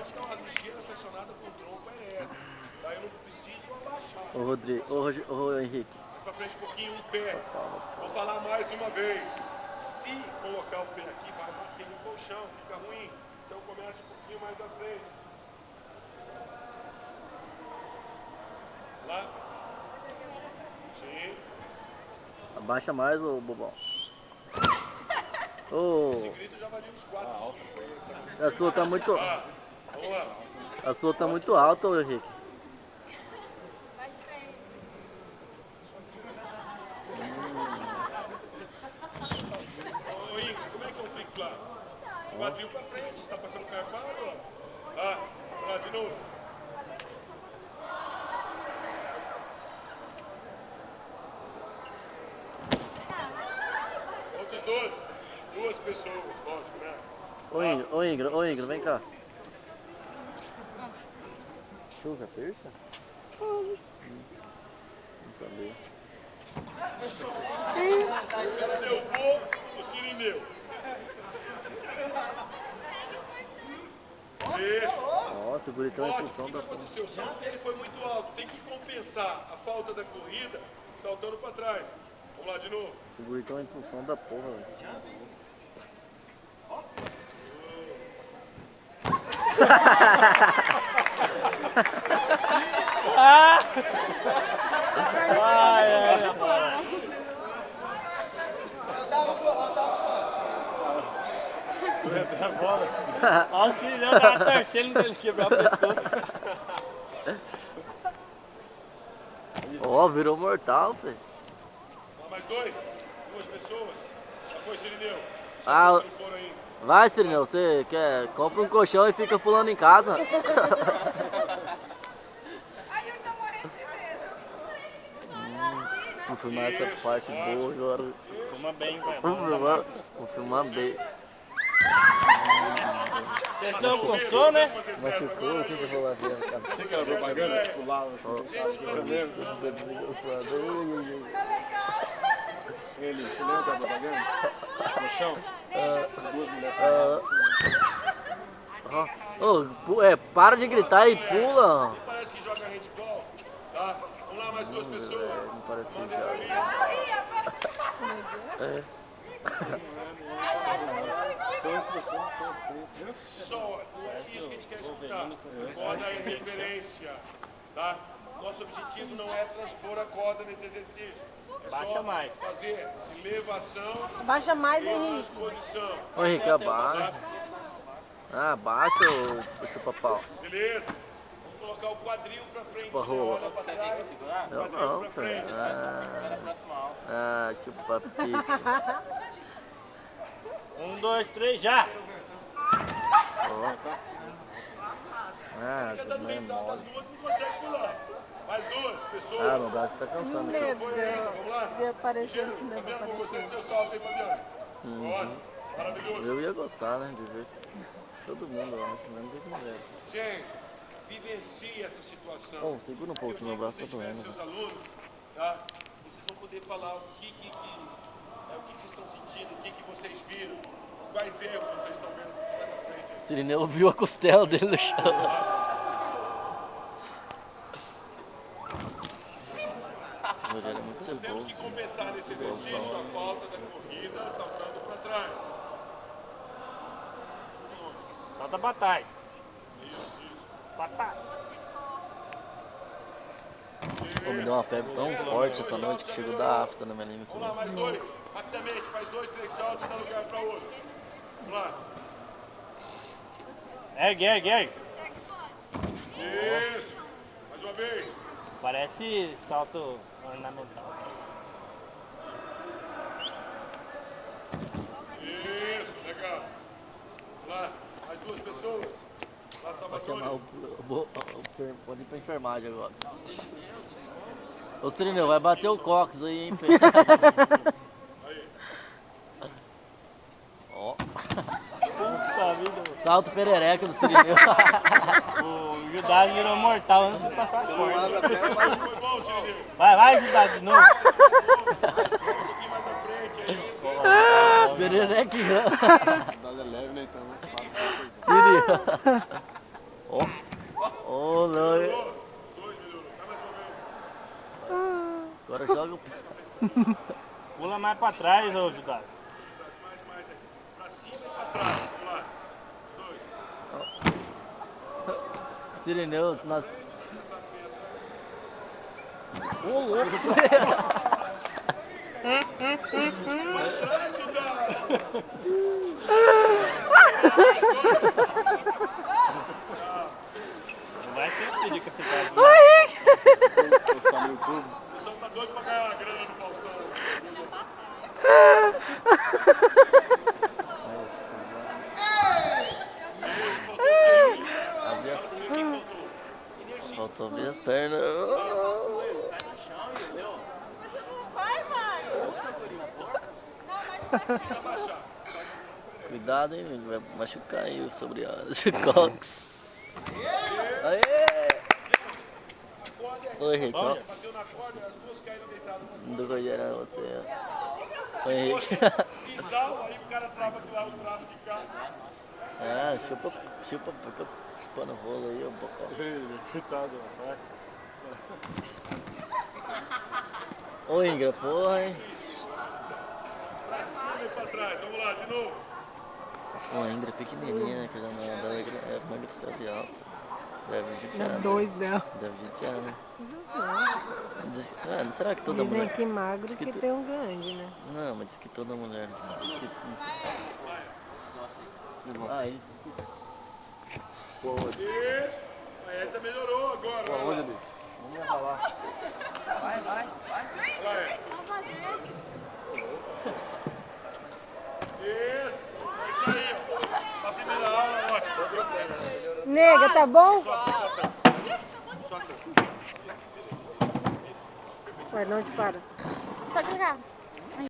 pode dar uma ligeira pressionada com o tronco ereto. Daí eu não preciso abaixar. Ô Rodrigo, ô Henrique. Mais pra frente um pouquinho o pé. Vou falar mais uma vez. Se colocar o pé aqui, vai bater no colchão, fica ruim. Então comece um pouquinho mais à frente. Lá. Sim. Abaixa mais, ô bobão. Ô. Esse grito já valia uns 4, 5. A sua tá muito. Vamos lá. A sua tá muito alta, ô Henrique. Ô Igor, como é que é um flick flap? Quadril pra frente, você tá passando carpado, ó. Vamos lá de novo. Outros duas pessoas, lógico, né? Ô Ingrid, vem cá. Você usa terça? Não sabia. Derrubou o Cirineu. Isso. Nossa, o bonitão é a Pode, o impulsão que da aconteceu? O salto dele foi muito alto. Tem que compensar a falta da corrida saltando pra trás. Vamos lá de novo. Esse bonitão é a impulsão da porra, velho. Auxiliando, eu tava torcendo pra ele quebrar o pescoço. Ó, virou mortal, filho. Mais duas pessoas. Já foi, Cirineu. Ah, Não foram ainda. vai, Cirineu, você quer? Compra um colchão e fica pulando em casa. Vou filmar essa parte boa agora. Fuma bem, velho. Vou filmar bem. Vocês estão com sono, né? Machucou, o que eu vou lá ver? Você quer a propaganda? Pular ele, você lembra da propaganda? No chão? Duas mulheres. Para de gritar e pula. Parece que joga handball. Tá? Vamos lá, mais duas pessoas. Não parece que joga. Só isso que a gente quer escutar. Corda a interferência. Tá? Nosso objetivo não é transpor a corda nesse exercício. É Baixa só mais. fazer elevação Abaixa mais, e Henrique. transposição. Ô Henrique, abaixa. Ah, abaixa ou chupa-pau? Beleza? Vamos colocar o quadril pra frente. Chupa-rola. Olha pra trás. Eu não, cara. Chupa-pizza. 1, 2, 3, já! Ah, Dando não é risada mole. das duas, não consegue pular. Mais duas pessoas. Ah, meu braço tá cansando aqui. Vamos lá. De aparecer que não Fabiano, vai vou gostei aparecer. do seu salto aí, Fabiano. Ótimo. Maravilhoso. Eu ia gostar, né, de ver. Todo mundo, eu acho, mesmo que as mulheres. Gente, vivencie essa situação. Bom, segura um pouquinho, meu braço tá Vocês tiverem doendo. seus alunos, tá? Vocês vão poder falar o que vocês estão sentindo, o que vocês viram, quais erros vocês estão vendo mais à frente. O Cirineu viu a costela dele no chão. Essa mulher é muito Nós temos ceboso. que compensar nesse exercício a falta da corrida saltando para trás. Solta pra trás. Pra trás. Pô, me deu uma febre tão forte essa noite que chegou da afta na minha língua. Vamos lá, mais dois. Rapidamente, faz 2, 3 saltos e dá lugar para outro. Vamos lá. Ergue, ergue, ergue. Isso. Mais uma vez. Parece salto ornamental. Isso, legal. Vamos lá, mais duas pessoas. Lá, Vou chamar Salvatore. pode ir pra enfermagem agora. Ô Cirineu, vai bater o cox aí, hein, Fê? Aí. Ó, Puta vida. salto perereca do Cirineu. O Judá virou mortal antes de passar a corda. Foi bom, Cirineu. Vai, Judá, de novo. Um pouquinho mais à frente aí. Perereca e rã. Dá leve, né? Então, Cirineu. Ó. Ô, não. Dois melhorou. Vai mais uma vez. Agora joga o... Pula mais pra trás, ô Judá. Mais aqui. Pra cima e pra trás. Vamos lá. Dois. Sirineu nas... Ô, louco! Atrás, Judá. Não vai ser pedir que você tá. Postar no YouTube. O pessoal tá doido pra ganhar uma grana no Faustão. Abri a... Faltou abrir as pernas. Precisa baixar. Cuidado, hein, amigo. Vai machucar aí o sobre a Cox. Aê! Oi, Henrique. ó. Bateu na corda, as duas caíram deitadas. Não tô congelando você. Oi, Henrique. Sisal, aí o cara trava aqui lá, o travo de cá. Ah, chupa, fica chupando rolo aí, ô bocó. Coitado, vai. Ô, Ingra, porra, hein. Pra cima e pra trás. Vamos lá, de novo. Ô, a Ingra é pequenininha, né? Que ela é emagreceu de alta. Deve judiar, né? Dois dela. Deve judiar, né? Ah, será que toda Dizem mulher... que magro Diz que que tu- tem um grande, né? Não, mas diz que toda mulher... Diz que... Ah, ele... Isso. Aí tá melhorou agora. Olha Onde lá. ali? Vamos levar lá. Olha lá, é. Isso. É isso aí, ó. A primeira aula, ótimo. Nega, tá bom? Só a Vai, não te para. Pode ligar.